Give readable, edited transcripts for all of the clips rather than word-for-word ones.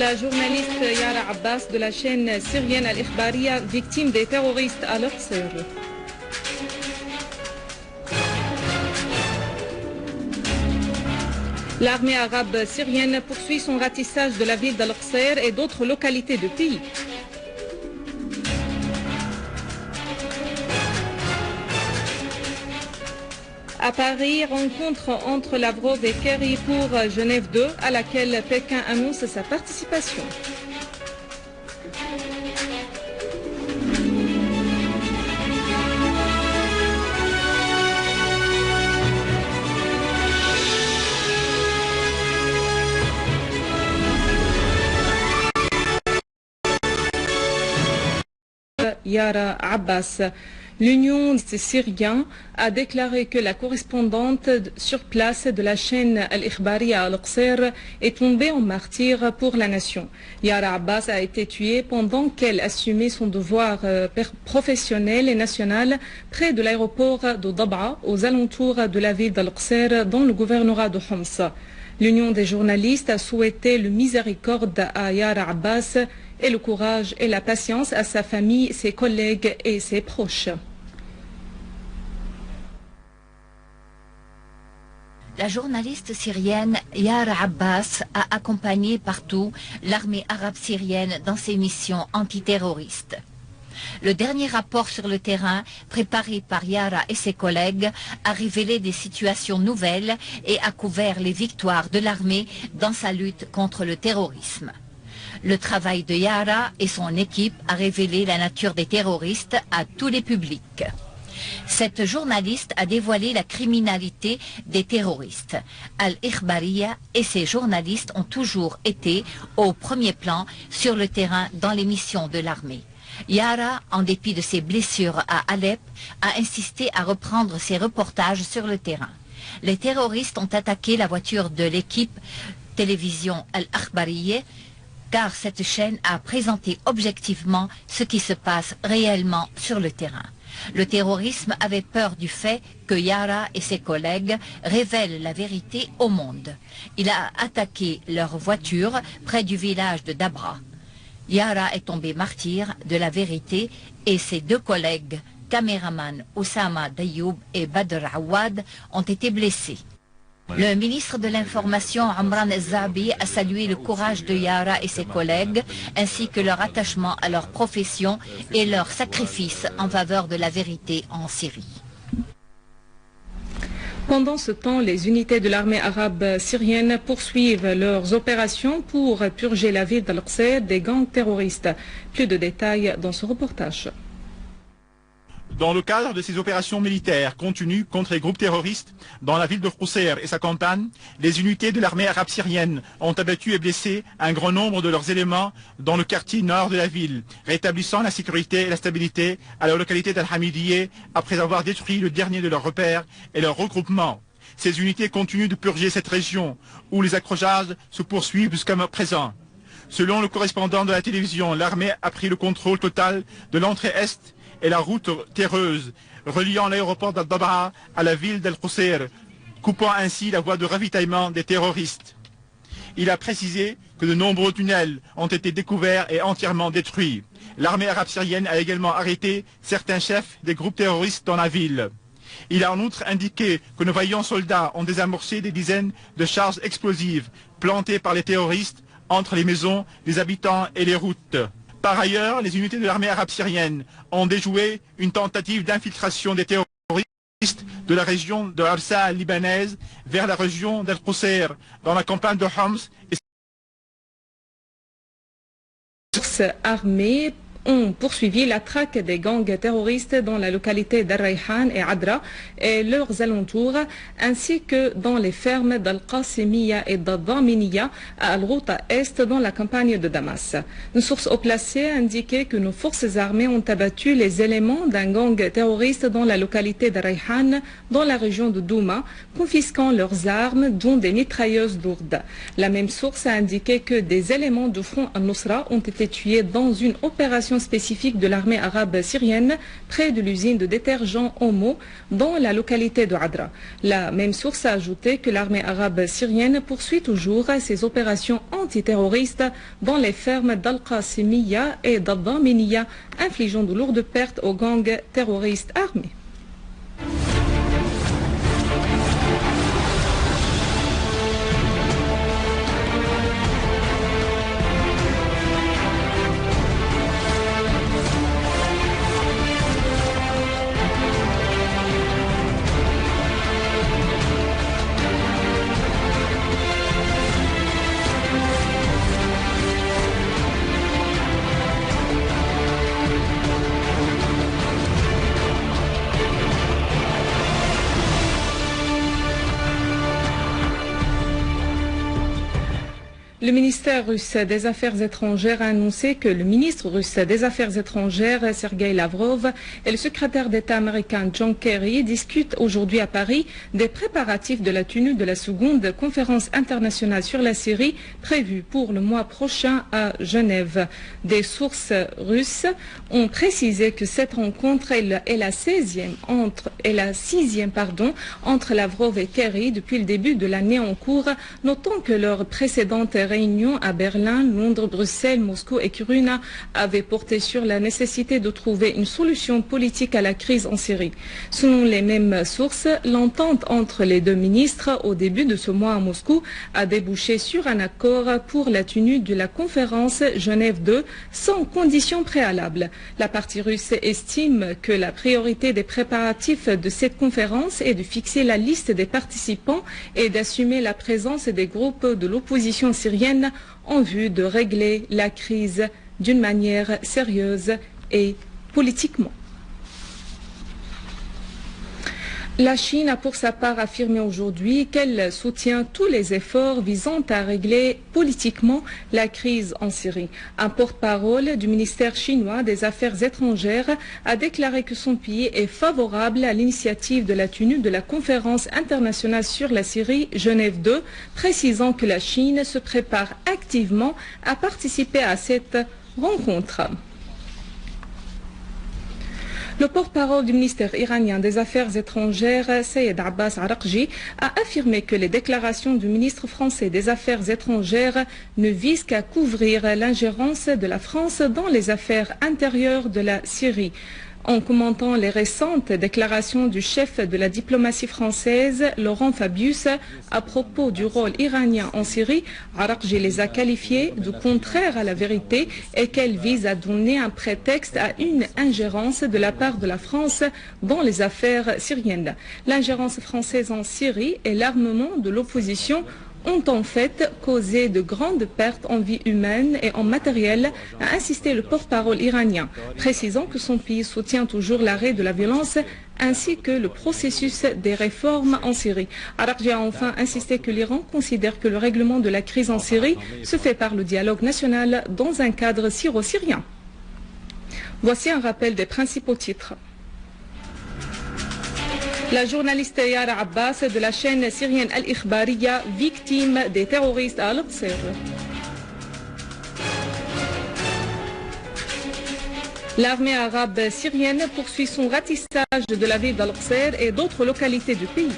La journaliste Yara Abbas de la chaîne syrienne Al-Ikhbariya, victime des terroristes à l'Aqsir. L'armée arabe syrienne poursuit son ratissage de la ville d'Al-Qsir et d'autres localités du pays. À Paris, rencontre entre Lavrov et Kerry pour Genève 2, à laquelle Pékin annonce sa participation. Yara Abbas. L'Union syrienne a déclaré que la correspondante sur place de la chaîne Al-Ikhbariya Al-Qsir est tombée en martyr pour la nation. Yara Abbas a été tuée pendant qu'elle assumait son devoir professionnel et national près de l'aéroport de Dab'a, aux alentours de la ville d'Al-Qsir, dans le gouvernorat de Homs. L'Union des journalistes a souhaité le miséricorde à Yara Abbas et le courage et la patience à sa famille, ses collègues et ses proches. La journaliste syrienne Yara Abbas a accompagné partout l'armée arabe syrienne dans ses missions antiterroristes. Le dernier rapport sur le terrain, préparé par Yara et ses collègues, a révélé des situations nouvelles et a couvert les victoires de l'armée dans sa lutte contre le terrorisme. Le travail de Yara et son équipe a révélé la nature des terroristes à tous les publics. Cette journaliste a dévoilé la criminalité des terroristes. Al-Ikhbariya et ses journalistes ont toujours été au premier plan sur le terrain dans les missions de l'armée. Yara, en dépit de ses blessures à Alep, a insisté à reprendre ses reportages sur le terrain. Les terroristes ont attaqué la voiture de l'équipe télévision Al-Ikhbariya, car cette chaîne a présenté objectivement ce qui se passe réellement sur le terrain. Le terrorisme avait peur du fait que Yara et ses collègues révèlent la vérité au monde. Il a attaqué leur voiture près du village de Dabra. Yara est tombé martyr de la vérité et ses deux collègues, caméraman Oussama Dayoub et Badr Awad, ont été blessés. Le ministre de l'Information, Amran Zabi, a salué le courage de Yara et ses collègues, ainsi que leur attachement à leur profession et leur sacrifice en faveur de la vérité en Syrie. Pendant ce temps, les unités de l'armée arabe syrienne poursuivent leurs opérations pour purger la ville d'Al-Qsir des gangs terroristes. Plus de détails dans ce reportage. Dans le cadre de ces opérations militaires continues contre les groupes terroristes dans la ville de Qusayr et sa campagne, les unités de l'armée arabe syrienne ont abattu et blessé un grand nombre de leurs éléments dans le quartier nord de la ville, rétablissant la sécurité et la stabilité à la localité d'Al-Hamidiyeh après avoir détruit le dernier de leurs repères et leur regroupement. Ces unités continuent de purger cette région où les accrochages se poursuivent jusqu'à présent. Selon le correspondant de la télévision, l'armée a pris le contrôle total de l'entrée est et la route terreuse reliant l'aéroport d'Al-Dab'a à la ville d'Al-Qusayr, coupant ainsi la voie de ravitaillement des terroristes. Il a précisé que de nombreux tunnels ont été découverts et entièrement détruits. L'armée arabe syrienne a également arrêté certains chefs des groupes terroristes dans la ville. Il a en outre indiqué que nos vaillants soldats ont désamorcé des dizaines de charges explosives plantées par les terroristes entre les maisons des habitants et les routes. Par ailleurs, les unités de l'armée arabe syrienne ont déjoué une tentative d'infiltration des terroristes de la région de Arsa libanaise vers la région d'Al-Qusayr dans la campagne de Homs. Armée ont poursuivi la traque des gangs terroristes dans la localité d'Al-Rayhan et Adra et leurs alentours, ainsi que dans les fermes d'Al-Qasimiya et d'Al-Daminiya à Al-Ghouta Est dans la campagne de Damas. Une source haut placée a indiqué que nos forces armées ont abattu les éléments d'un gang terroriste dans la localité d'Al-Rayhan dans la région de Douma, confisquant leurs armes, dont des mitrailleuses lourdes. La même source a indiqué que des éléments du front al-Nusra ont été tués dans une opération spécifique de l'armée arabe syrienne près de l'usine de détergents Omo dans la localité de Adra. La même source a ajouté que l'armée arabe syrienne poursuit toujours ses opérations antiterroristes dans les fermes d'Al-Qasimiya et d'Al-Daminiya, infligeant de lourdes pertes aux gangs terroristes armés. Le ministère russe des Affaires étrangères a annoncé que le ministre russe des Affaires étrangères, Sergei Lavrov, et le secrétaire d'État américain John Kerry discutent aujourd'hui à Paris des préparatifs de la tenue de la seconde conférence internationale sur la Syrie prévue pour le mois prochain à Genève. Des sources russes ont précisé que cette rencontre est la sixième entre Lavrov et Kerry depuis le début de l'année en cours, notant que leur précédente réunions à Berlin, Londres, Bruxelles, Moscou et Kiruna avaient porté sur la nécessité de trouver une solution politique à la crise en Syrie. Selon les mêmes sources, l'entente entre les deux ministres au début de ce mois à Moscou a débouché sur un accord pour la tenue de la conférence Genève 2 sans conditions préalables. La partie russe estime que la priorité des préparatifs de cette conférence est de fixer la liste des participants et d'assumer la présence des groupes de l'opposition syrienne en vue de régler la crise d'une manière sérieuse et politiquement. La Chine a pour sa part affirmé aujourd'hui qu'elle soutient tous les efforts visant à régler politiquement la crise en Syrie. Un porte-parole du ministère chinois des Affaires étrangères a déclaré que son pays est favorable à l'initiative de la tenue de la conférence internationale sur la Syrie Genève 2, précisant que la Chine se prépare activement à participer à cette rencontre. Le porte-parole du ministère iranien des Affaires étrangères, Sayed Abbas Araqji, a affirmé que les déclarations du ministre français des Affaires étrangères ne visent qu'à couvrir l'ingérence de la France dans les affaires intérieures de la Syrie. En commentant les récentes déclarations du chef de la diplomatie française, Laurent Fabius, à propos du rôle iranien en Syrie, Araqji les a qualifiées de contraires à la vérité et qu'elles visent à donner un prétexte à une ingérence de la part de la France dans les affaires syriennes. L'ingérence française en Syrie et l'armement de l'opposition ont en fait causé de grandes pertes en vie humaine et en matériel, a insisté le porte-parole iranien, précisant que son pays soutient toujours l'arrêt de la violence ainsi que le processus des réformes en Syrie. Araqji a enfin insisté que l'Iran considère que le règlement de la crise en Syrie se fait par le dialogue national dans un cadre syro-syrien. Voici un rappel des principaux titres. La journaliste Yara Abbas de la chaîne syrienne Al-Ikhbariya, victime des terroristes à Al-Qsir. L'armée arabe syrienne poursuit son ratissage de la ville d'Al-Qsir et d'autres localités du pays.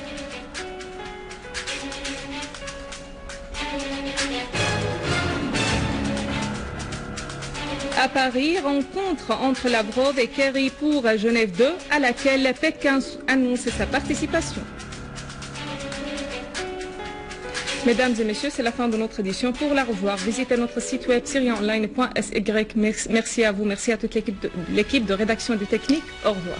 À Paris, rencontre entre Lavrov et Kerry pour Genève 2, à laquelle Pékin annonce sa participation. Mesdames et messieurs, c'est la fin de notre édition. Pour la revoir, visitez notre site web syrienonline.sy. Merci à vous, merci à toute l'équipe de rédaction du Technique. Au revoir.